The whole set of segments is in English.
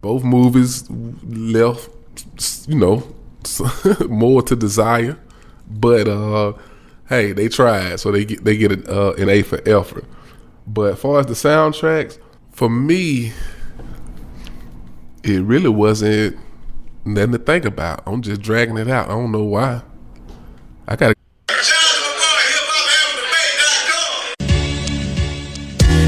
Both movies left, more to desire, but hey, they tried, so they get an A for effort. But as far as the soundtracks, for me, it really wasn't nothing to think about. I'm just dragging it out. I don't know why. I gotta.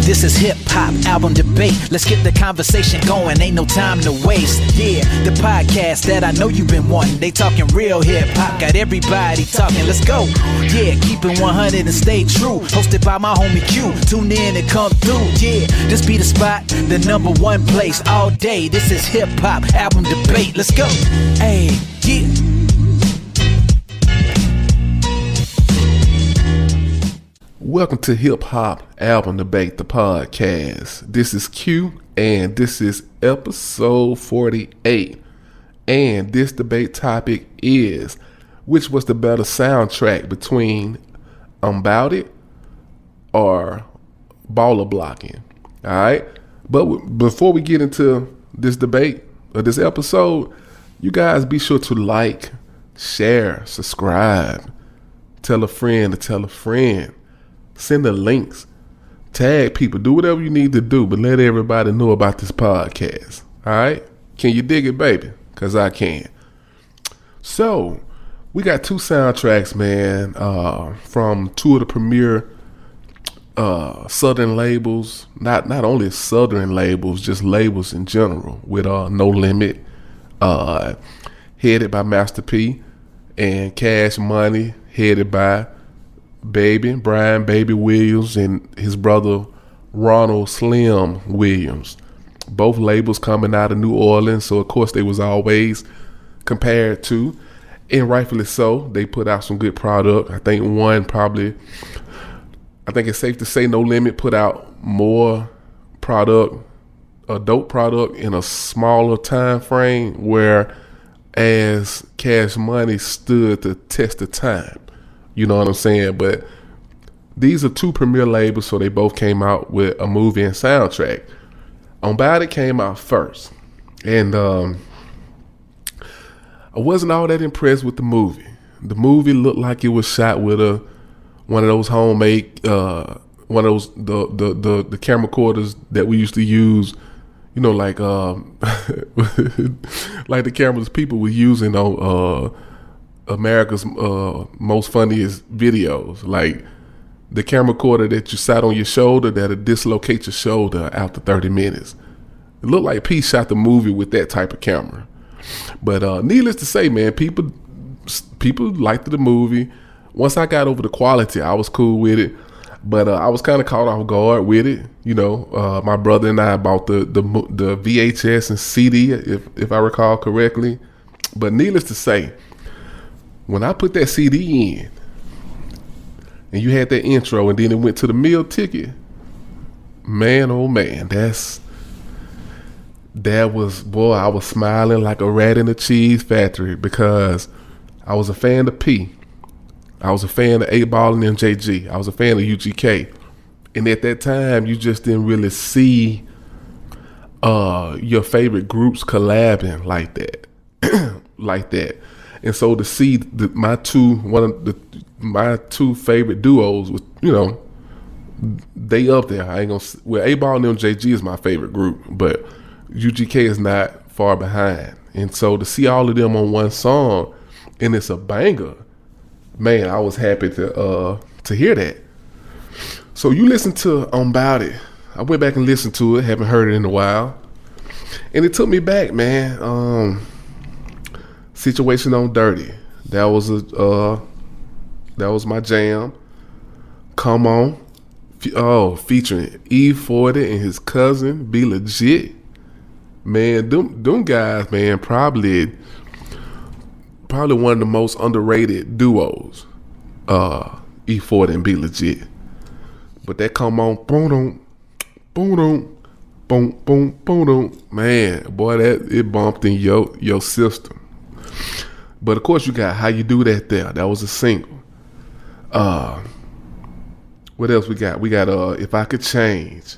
This is hip hop album debate. Let's get the conversation going. Ain't no time to waste. Yeah, the podcast that I know you've been wanting. They talking real hip hop. Got everybody talking. Let's go. Yeah, keep it 100 and stay true. Hosted by my homie Q. Tune in and come through. Yeah, this be the spot, the number one place all day. This is hip hop album debate. Let's go. Hey, yeah. Welcome to Hip Hop Album Debate, the podcast. This is Q, and this is episode 48. And this debate topic is, which was the better soundtrack between Bout It or Blockin? All right. But before we get into this debate or this episode, you guys be sure to like, share, subscribe, tell a friend to tell a friend. Send the links, tag people, do whatever you need to do, but let everybody know about this podcast. All right? Can you dig it, baby? Because I can. So, we got two soundtracks, man, from two of the premier Southern labels. Not only Southern labels, just labels in general, with No Limit, headed by Master P, and Cash Money, headed by Brian Baby Williams and his brother Ronald Slim Williams. Both labels coming out of New Orleans, so of course they was always compared to, and rightfully so. They put out some good product. I think it's safe to say No Limit put out more product, adult product, in a smaller time frame, whereas Cash Money stood the test of time. You know what I'm saying? But these are two premier labels, so they both came out with a movie and soundtrack. Bout It came out first. And I wasn't all that impressed with the movie. The movie looked like it was shot with one of those homemade, the camera recorders that we used to use, like like the cameras people were using on America's most funniest videos, like the camera recorder that you sat on your shoulder that'll dislocate your shoulder after 30 minutes. It looked like P shot the movie with that type of camera. But needless to say, man, people liked the movie. Once I got over the quality, I was cool with it. But I was kind of caught off guard with it. My brother and I bought the VHS and CD, if I recall correctly. But needless to say, when I put that CD in, and you had that intro, and then it went to the meal ticket, man, oh man, I was smiling like a rat in a cheese factory, because I was a fan of P. I was a fan of 8Ball and MJG. I was a fan of UGK. And at that time, you just didn't really see your favorite groups collabing like that. And so to see my two favorite duos was, they up there. I ain't gonna. Well, 8Ball and MJG is my favorite group, but UGK is not far behind. And so to see all of them on one song, and it's a banger, man, I was happy to hear that. So you listen to Bout It. I went back and listened to it. Haven't heard it in a while, and it took me back, man. Situation on Dirty. That was my jam. Come On. Featuring E40 and his cousin Be Legit. Man, them guys, man, probably one of the most underrated duos. E40 and Be Legit. But that Come On, boom, boom, boom, boom, boom, man, boy, that it bumped in your system. But of course you got How You Do That there. That was a single. What else we got? We got If I Could Change.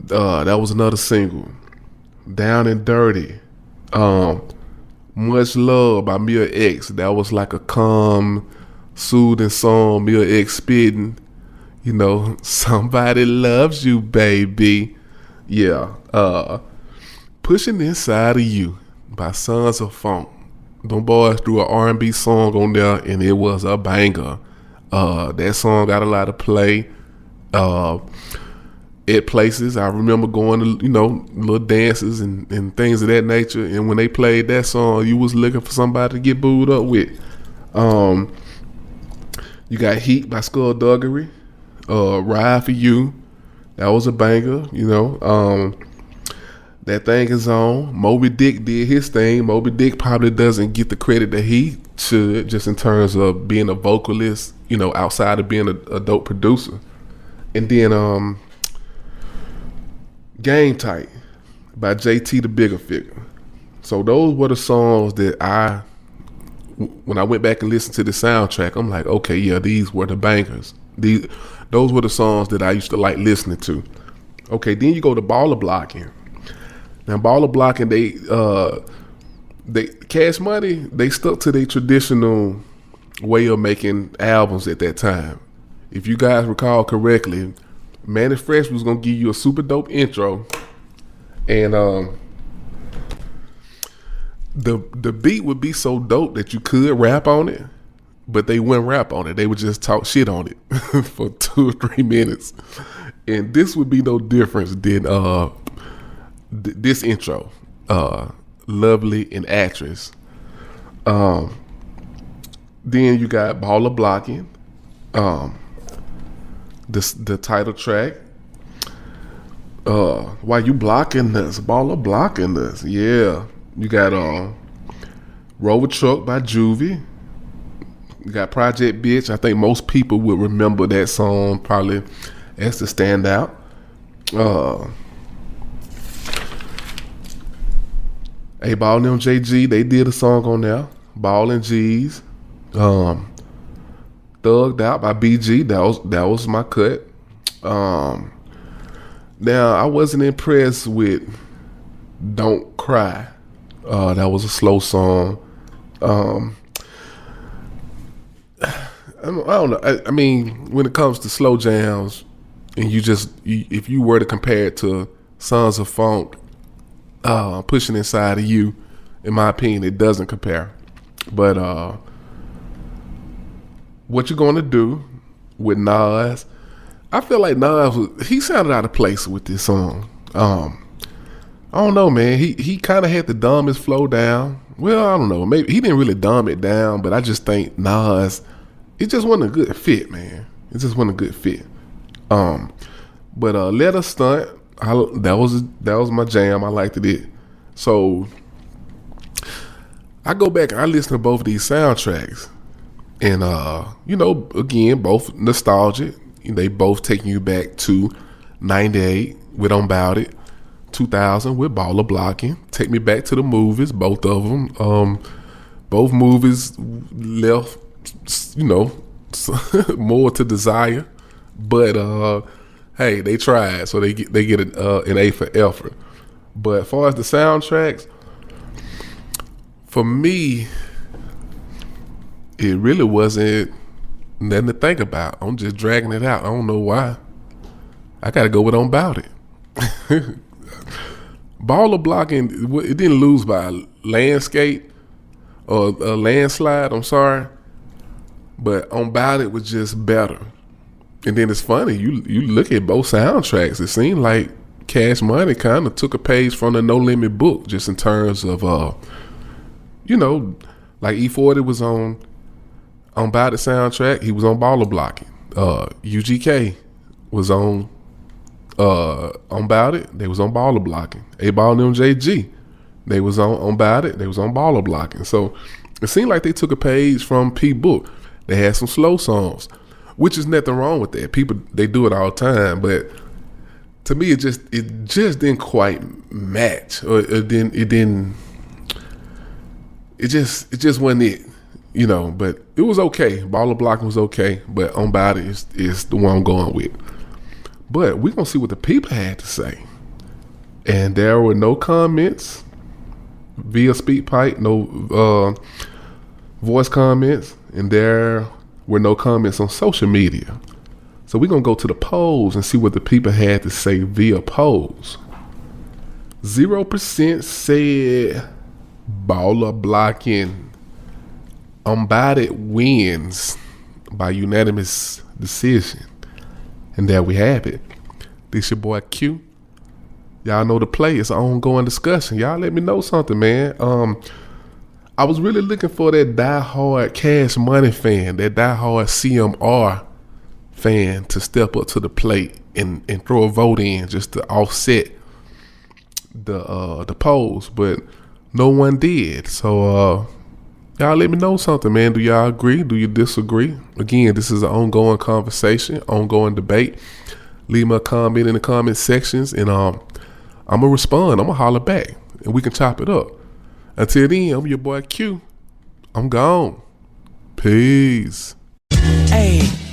That was another single. Down and Dirty. Much Love by Mia X. That was like a calm, soothing song. Mia X spitting, somebody loves you, baby. Yeah. Pushing Inside of You by Sons of Funk. Them boys threw an R&B song on there, and it was a banger. That song got a lot of play. At places, I remember going to, little dances and things of that nature. And when they played that song, you was looking for somebody to get booed up with. You got Heat by Skullduggery. Ride for You. That was a banger, That Thing Is On. Moby Dick did his thing. Moby Dick probably doesn't get the credit that he should, just in terms of being a vocalist, outside of being a dope producer. And then Game Tight by JT the Bigger Figure. So those were the songs that when I went back and listened to the soundtrack, I'm like, okay, yeah, these were the bangers. Those were the songs that I used to like listening to. Okay, then you go to Baller Blockin. Now, Baller Blockin, they Cash Money, they stuck to their traditional way of making albums at that time. If you guys recall correctly, Manny Fresh was gonna give you a super dope intro, and the beat would be so dope that you could rap on it, but they wouldn't rap on it. They would just talk shit on it for 2 or 3 minutes, and this would be no difference than this intro, Lovely and Actress. Then you got Baller Blockin, the title track. Why you blocking us? Baller blocking us. Yeah. You got Rover Truck by Juvie. You got Project Bitch. I think most people would remember that song probably as the standout. A-Ball and them JG, they did a song on there. Ball and G's. Thugged Out by BG. That was my cut. Now I wasn't impressed with Don't Cry. That was a slow song. I don't know. I mean, when it comes to slow jams, and if you were to compare it to Sons of Funk, Pushing Inside of You, in my opinion, it doesn't compare. But what you gonna do with Nas? I feel like Nas he sounded out of place with this song. I don't know, man. He kind of had to dumb his flow down. Well, I don't know. Maybe he didn't really dumb it down, but I just think Nas, it just wasn't a good fit, man. It just wasn't a good fit. But Let Us Stunt, that was my jam. I liked it. So I go back and I listen to both of these soundtracks, and again, both nostalgic. They both taking you back to 98 with On Bout It, 2000 with Baller Blockin. Take me back to the movies, both of them. Both movies left, more to desire, but hey, they tried, so they get an A for effort. But as far as the soundtracks, for me, it really wasn't nothing to think about. I'm just dragging it out. I don't know why. I got to go with On Bout It. Baller Blockin, it didn't lose by a landscape or a landslide. I'm sorry, but On Bout It was just better. And then it's funny, you look at both soundtracks. It seemed like Cash Money kind of took a page from the No Limit book, just in terms of, like E40 was on Bout It soundtrack. He was on Baller Blockin. UGK was on Bout It. They was on Baller Blockin. A-Ball and them JG, they was on Bout It. They was on Baller Blockin. So it seemed like they took a page from P Book. They had some slow songs, which is nothing wrong with that. People, they do it all the time, but to me, it just didn't quite match, or it just wasn't it, But it was okay. Baller Blockin was okay, but On Bout It is the one I'm going with. But we're gonna see what the people had to say. And there were no comments via SpeakPipe, no voice comments, and there were no comments on social media. So we're going to go to the polls and see what the people had to say via polls. 0% said Blockin unbodied wins by unanimous decision. And there we have it. This your boy Q. Y'all know the play. It's an ongoing discussion. Y'all let me know something, man. I was really looking for that diehard Cash Money fan, that diehard CMR fan to step up to the plate and throw a vote in just to offset the polls, but no one did. So y'all let me know something, man. Do y'all agree? Do you disagree? Again, this is an ongoing conversation, ongoing debate. Leave me a comment in the comment sections, and I'm gonna respond. I'm gonna holler back, and we can chop it up. Until then, I'm your boy Q. I'm gone. Peace. Hey.